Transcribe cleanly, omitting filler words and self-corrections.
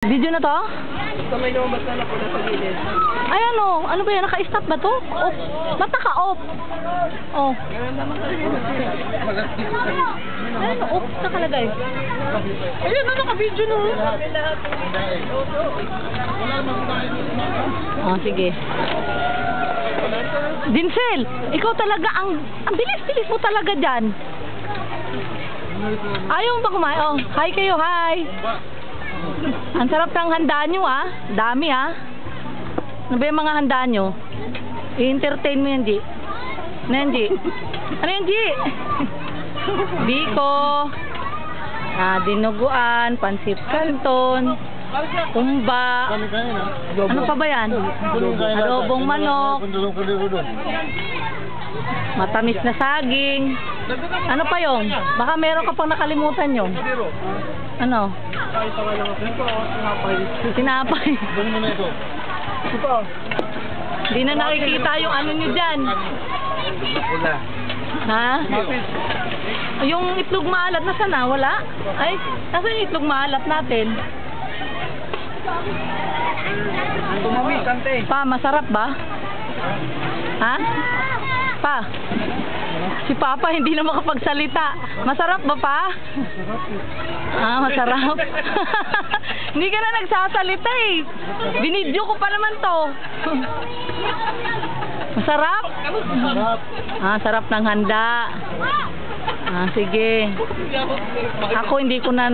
Video na to? Sa may lumabas na pula sa gilid. Ay ano ba yan? Naka-stop ba to? Off. Ba't naka-off? Oh. Ayun, off nakalagay. Ayun, naka-video no. Oh, sige. Dinsel, ikaw talaga ang bilis-bilis mo talaga dyan. Ayaw mo ba kumain? Oh, hi kayo, hi. Ang sarap ng handa nyo ah. Dami ah. Ano ba yung mga handa nyo? I-entertain mo yan, G. Ano yan, G? Ano yan, G? Biko. Dinuguan. Pansit canton. Tumba. Ano pa ba yan? Adobong manok. Matamis na saging. Ano pa yung? Baka meron ka pang nakalimutan yung. Ano? Tinapay. Hindi na nakikita yung ano nyo dyan. Ha? Yung itlog maalat, nasa na? Wala? Ay, nasa yung itlog maalat natin? Pa, masarap ba? Ha? Pa? Si Papa hindi na makapagsalita. Masarap ba pa? Masarap. Hindi ka na nagsasalita eh. Binidyo ko pa naman to. Masarap? Sarap ng handa. Sige. Ako hindi ko na